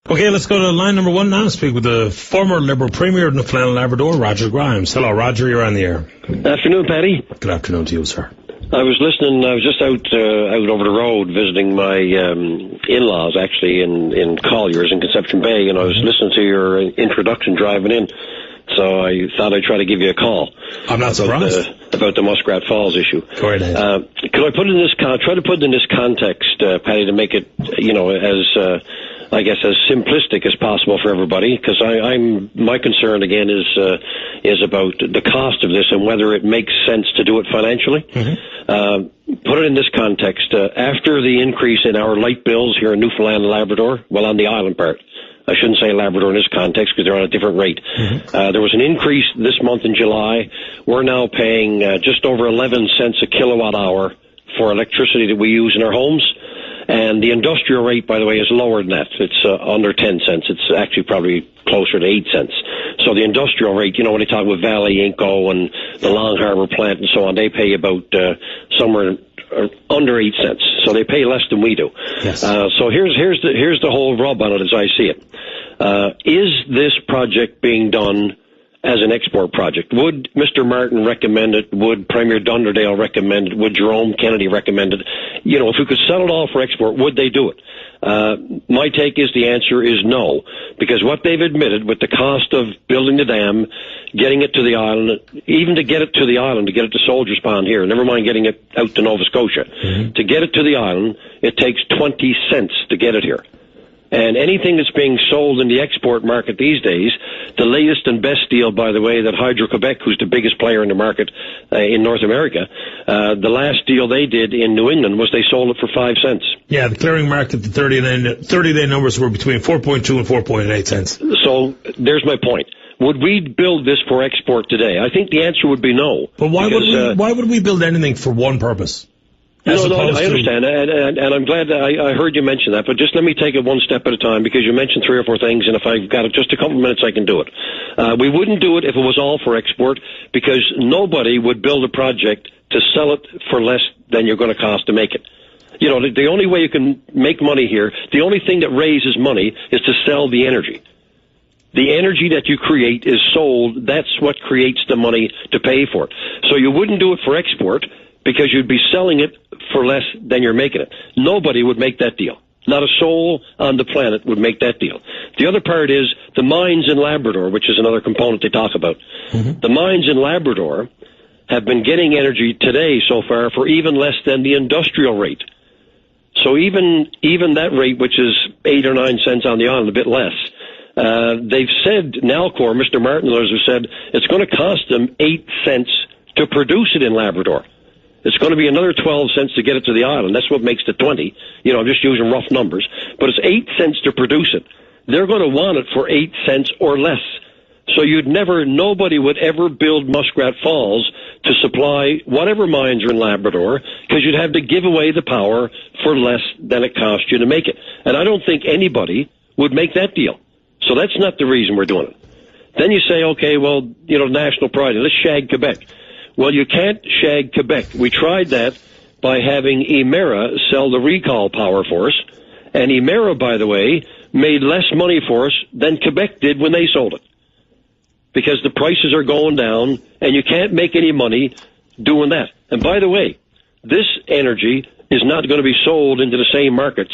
Okay, let's go to line number one now. Speak with the former Liberal Premier of Newfoundland and Labrador, Roger Grimes. Hello, Roger. You're on the air. Afternoon, Paddy. Good afternoon to you, sir. I was listening. I was just out over the road visiting my in-laws, actually, in Colliers in Conception Bay, and I was listening to your introduction driving in. So I thought I'd try to give you a call. I'm not surprised. About the Muskrat Falls issue. Go right ahead. Could I try to put it in this context, Paddy, to make it, as I guess as simplistic as possible for everybody? Because my concern again is about the cost of this and whether it makes sense to do it financially. Put it in this context. After the increase in our light bills here in Newfoundland and Labrador, well, on the island part. I shouldn't say Labrador in this context because they're on a different rate. There was an increase this month in July. We're now paying just over 11 cents a kilowatt hour for electricity that we use in our homes. And the industrial rate, by the way, is lower than that. It's under 10 cents. It's actually probably closer to 8 cents. So the industrial rate, when they talk with Valley, Inco, and the Long Harbour plant and so on, they pay about somewhere under 8 cents. So they pay less than we do. Yes. So here's the whole rub on it as I see it. Is this project being done as an export project? Would Mr. Martin recommend it? Would Premier Dunderdale recommend it? Would Jerome Kennedy recommend it? If we could sell it all for export, would they do it? My take is the answer is no, because what they've admitted with the cost of building the dam, getting it to the island, even to get it to the island, to get it to Soldiers Pond here, never mind getting it out to Nova Scotia, to get it to the island, it takes 20 cents to get it here. And anything that's being sold in the export market these days, the latest and best deal, by the way, that Hydro-Quebec, who's the biggest player in the market in North America, the last deal they did in New England was they sold it for 5 cents. Yeah, the clearing market, the 30-day numbers were between 4.2 and 4.8 cents. So there's my point. Would we build this for export today? I think the answer would be no. But why would we build anything for one purpose? No, I understand, and I'm glad that I heard you mention that, but just let me take it one step at a time, because you mentioned 3 or 4 things, and if I've got just a couple of minutes, I can do it. We wouldn't do it if it was all for export, because nobody would build a project to sell it for less than you're going to cost to make it. The only way you can make money here, the only thing that raises money is to sell the energy. The energy that you create is sold. That's what creates the money to pay for it. So you wouldn't do it for export, because you'd be selling it for less than you're making it. Nobody would make that deal. Not a soul on the planet would make that deal. The other part is the mines in Labrador, which is another component they talk about. The mines in Labrador have been getting energy today so far for even less than the industrial rate. So even that rate, which is 8 or 9 cents on the island, a bit less, they've said, Nalcor, Mr. Martin and others have said, it's going to cost them 8 cents to produce it in Labrador. It's going to be another 12 cents to get it to the island. That's what makes the 20. I'm just using rough numbers. But it's 8 cents to produce it. They're going to want it for 8 cents or less. So nobody would ever build Muskrat Falls to supply whatever mines are in Labrador, because you'd have to give away the power for less than it cost you to make it. And I don't think anybody would make that deal. So that's not the reason we're doing it. Then you say, okay, well, national pride, let's shag Quebec. Well, you can't shag Quebec. We tried that by having Emera sell the recall power for us. And Emera, by the way, made less money for us than Quebec did when they sold it. Because the prices are going down, and you can't make any money doing that. And by the way, this energy is not going to be sold into the same markets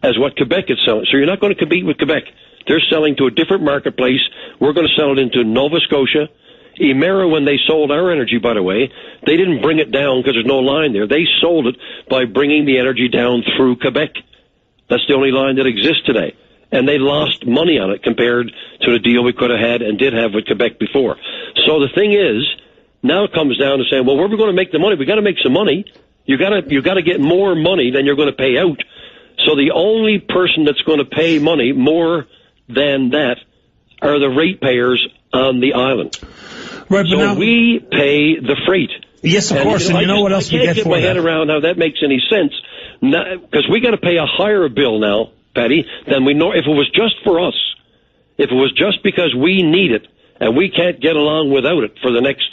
as what Quebec is selling. So you're not going to compete with Quebec. They're selling to a different marketplace. We're going to sell it into Nova Scotia. Emera, when they sold our energy, by the way, they didn't bring it down because there's no line there. They sold it by bringing the energy down through Quebec. That's the only line that exists today. And they lost money on it compared to the deal we could have had and did have with Quebec before. So the thing is, now it comes down to saying, well, where are we going to make the money? We got to make some money. You got to get more money than you're going to pay out. So the only person that's going to pay money more than that are the ratepayers on the island. Right, but so we pay the freight. Yes, of course. And what else we get for that? I can't get my head around how that makes any sense, because we got to pay a higher bill now, Patty, than we know. If it was just for us, if it was just because we need it and we can't get along without it for the next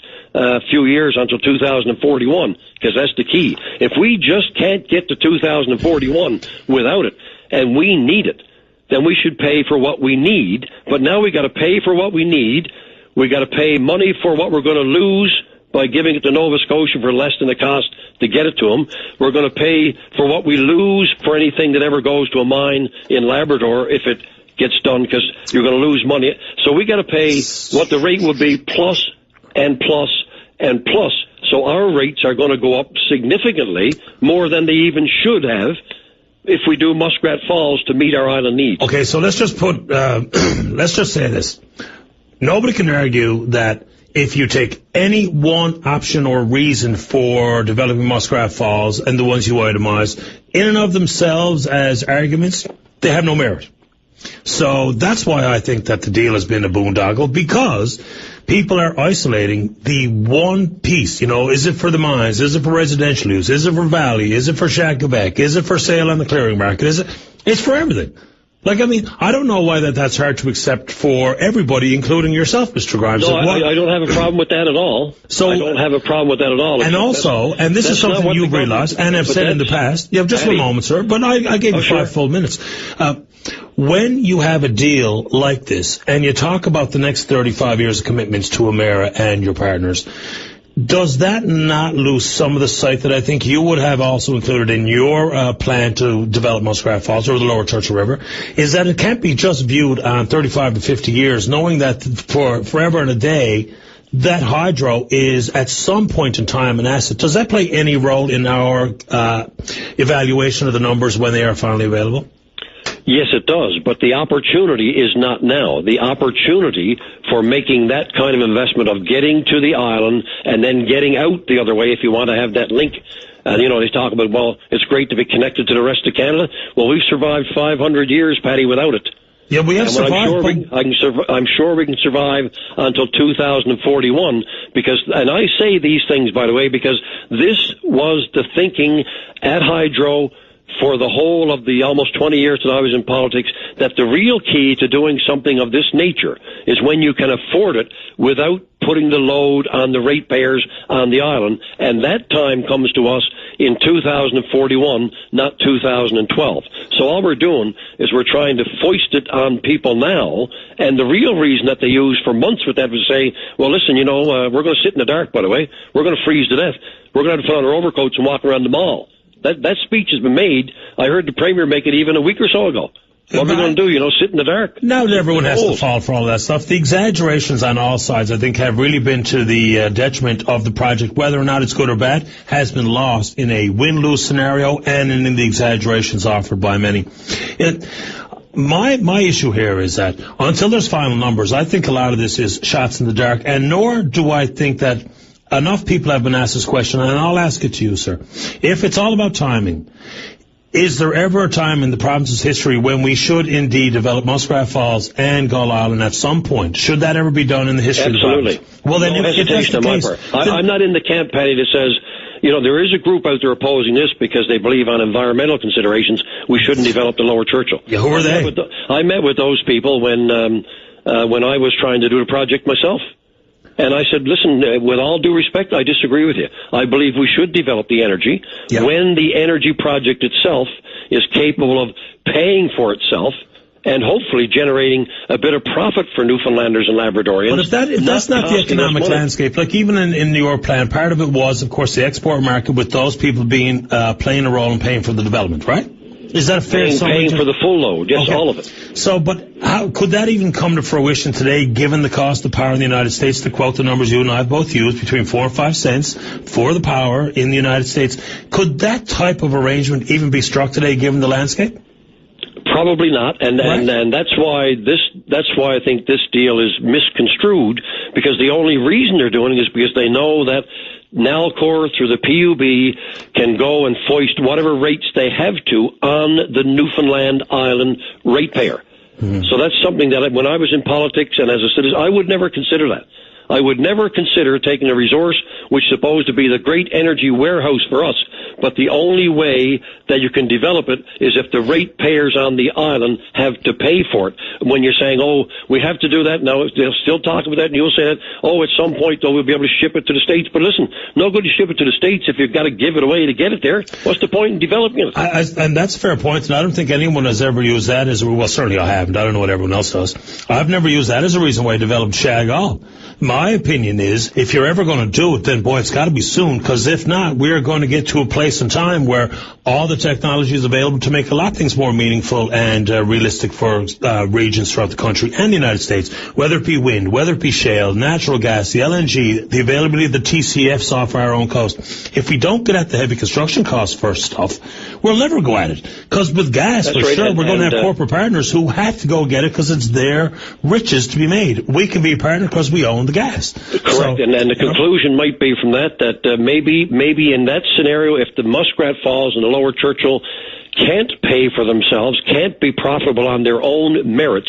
few years until 2041, because that's the key. If we just can't get to 2041 without it, and we need it, then we should pay for what we need. But now we got to pay for what we need. We got to pay money for what we're going to lose by giving it to Nova Scotia for less than the cost to get it to them. We're going to pay for what we lose for anything that ever goes to a mine in Labrador if it gets done, because you're going to lose money. So we got to pay what the rate would be plus and plus and plus. So our rates are going to go up significantly more than they even should have if we do Muskrat Falls to meet our island needs. Okay, so let's just put, let's just say this. Nobody can argue that if you take any one option or reason for developing Muskrat Falls and the ones you itemize, in and of themselves as arguments, they have no merit. So that's why I think that the deal has been a boondoggle, because people are isolating the one piece. You know, is it for the mines? Is it for residential use? Is it for Valley? Is it for Shack-Quebec? Is it for sale on the clearing market? It's for everything. Like, I mean, I don't know why that's hard to accept for everybody, including yourself, Mr. Grimes. No, I don't have a problem with that at all. So I don't have a problem with that at all. And also, and this is something you've realized, and I've said in the past, you have just 1 moment, sir, but I gave you 5 full minutes. When you have a deal like this, and you talk about the next 35 years of commitments to Emera and your partners, does that not lose some of the sight that I think you would have also included in your plan to develop Muskrat Falls or the Lower Churchill River, is that it can't be just viewed on 35 to 50 years, knowing that for forever and a day, that hydro is at some point in time an asset. Does that play any role in our evaluation of the numbers when they are finally available? Yes, it does, but the opportunity is not now. The opportunity for making that kind of investment of getting to the island and then getting out the other way if you want to have that link. And, you know, they talk about, well, it's great to be connected to the rest of Canada. Well, we've survived 500 years, Paddy, without it. Yeah, we have survived. I'm sure we can survive until 2041 because, and I say these things, by the way, because this was the thinking at Hydro for the whole of the almost 20 years that I was in politics, that the real key to doing something of this nature is when you can afford it without putting the load on the ratepayers on the island, and that time comes to us in 2041, not 2012. So all we're doing is we're trying to foist it on people now, and the real reason that they used for months with that was to say, well, listen, you know, we're going to sit in the dark, by the way. We're going to freeze to death. We're going to have to put on our overcoats and walk around the mall. That speech has been made. I heard the Premier make it even a week or so ago. What are we going to do, you know, sit in the dark? Now everyone has to fall for all that stuff. The exaggerations on all sides, I think, have really been to the detriment of the project. Whether or not it's good or bad has been lost in a win-lose scenario and in the exaggerations offered by many. My issue here is that until there's final numbers, I think a lot of this is shots in the dark, and nor do I think that enough people have been asked this question, and I'll ask it to you, sir. If it's all about timing, is there ever a time in the province's history when we should indeed develop Muskrat Falls and Gull Island at some point? Should that ever be done in the history Absolutely. of the province? Well, then, no hesitation on my part. I'm not in the camp, Paddy, that says, you know, there is a group out there opposing this because they believe on environmental considerations we shouldn't develop the Lower Churchill. Yeah, who are they? I met with those people when I was trying to do the project myself. And I said, listen, with all due respect, I disagree with you. I believe we should develop the energy when the energy project itself is capable of paying for itself and hopefully generating a bit of profit for Newfoundlanders and Labradorians. But if that's not the economic landscape, like even in your plan, part of it was, of course, the export market with those people being playing a role in paying for the development, right? Is that a fair summary? Paying for the full load, yes, okay. All of it. So, but how could that even come to fruition today, given the cost of power in the United States? To quote the numbers you and I have both used, between 4 and 5 cents for the power in the United States. Could that type of arrangement even be struck today, given the landscape? Probably not, and that's why I think this deal is misconstrued, because the only reason they're doing it is because they know that Nalcor through the PUB can go and foist whatever rates they have to on the Newfoundland Island ratepayer. Mm-hmm. So that's something that when I was in politics and as a citizen, I would never consider that. I would never consider taking a resource which is supposed to be the great energy warehouse for us, but the only way that you can develop it is if the ratepayers on the island have to pay for it. When you're saying, oh, we have to do that, now they'll still talk about that, and you'll say that, oh, at some point, though, we'll be able to ship it to the States. But listen, no good to ship it to the States if you've got to give it away to get it there. What's the point in developing it? And that's a fair point, and I don't think anyone has ever used that as well, certainly I haven't. I don't know what everyone else does. I've never used that as a reason why I developed Shag-All. My opinion is, if you're ever going to do it, then, boy, it's got to be soon, because if not, we're going to get to a place in time where all the technology is available to make a lot of things more meaningful and realistic for regions throughout the country and the United States, whether it be wind, whether it be shale, natural gas, the LNG, the availability of the TCFs off our own coast. If we don't get at the heavy construction costs first stuff, we'll never go at it. Because with gas, That's for right. sure, we're going to have corporate partners who have to go get it because it's their riches to be made. We can be a partner because we own the gas. Correct, so, and the conclusion might be from that maybe in that scenario, if the Muskrat Falls and the Lower Churchill can't pay for themselves, can't be profitable on their own merits,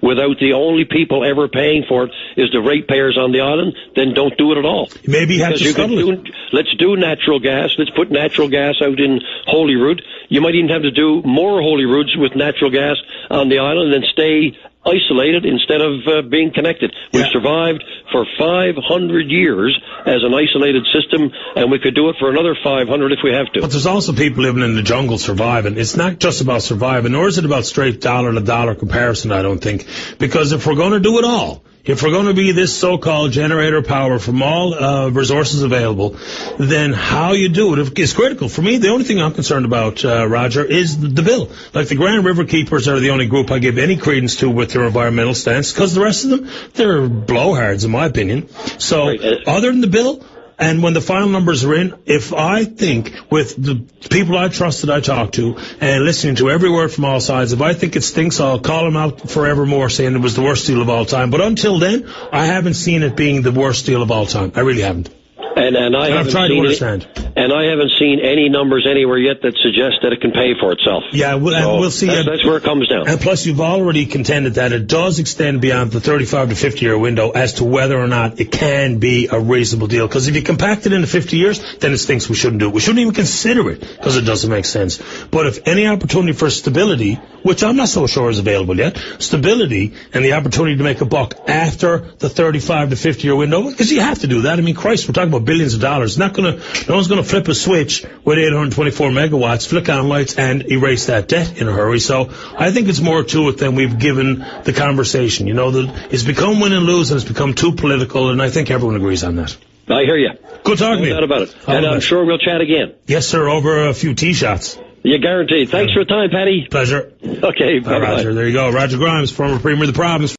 without the only people ever paying for it is the ratepayers on the island, then don't do it at all. Maybe you have to let's do natural gas. Let's put natural gas out in Holyrood. You might even have to do more Holyroods with natural gas on the island and stay isolated instead of being connected. We've survived for 500 years as an isolated system, and we could do it for another 500 if we have to. But there's also people living in the jungle surviving. It's not just about surviving, nor is it about straight dollar-to-dollar comparison, I don't think. Because if we're going to do it all, if we're going to be this so-called generator power from all resources available, then how you do it is critical. For me, the only thing I'm concerned about, Roger, is the bill. Like the Grand River Keepers are the only group I give any credence to with their environmental stance, because the rest of them, they're blowhards, in my opinion. So, other than the bill, and when the final numbers are in, if I think with the people I trust that I talk to and listening to every word from all sides, if I think it stinks, I'll call them out forevermore saying it was the worst deal of all time. But until then, I haven't seen it being the worst deal of all time. I really haven't. And I've tried to understand. And I haven't seen any numbers anywhere yet that suggest that it can pay for itself. Yeah, and we'll see. That's where it comes down. And plus, you've already contended that it does extend beyond the 35 to 50-year window as to whether or not it can be a reasonable deal. Because if you compact it into 50 years, then it's things we shouldn't do. We shouldn't even consider it because it doesn't make sense. But if any opportunity for stability, which I'm not so sure is available yet, stability and the opportunity to make a buck after the 35 to 50-year window, because you have to do that. I mean, Christ, we're talking about billions of dollars. No one's going to flip a switch with 824 megawatts, flick on lights, and erase that debt in a hurry. So I think it's more to it than we've given the conversation. You know, it's become win and lose, and it's become too political, and I think everyone agrees on that. I hear you. Good talking to you. No doubt about it. And I'm sure we'll chat again. Yes, sir, over a few tee shots. You're guaranteed. Thanks for the time, Patty. Pleasure. Okay, bye-bye. Roger, there you go. Roger Grimes, former Premier of the Province.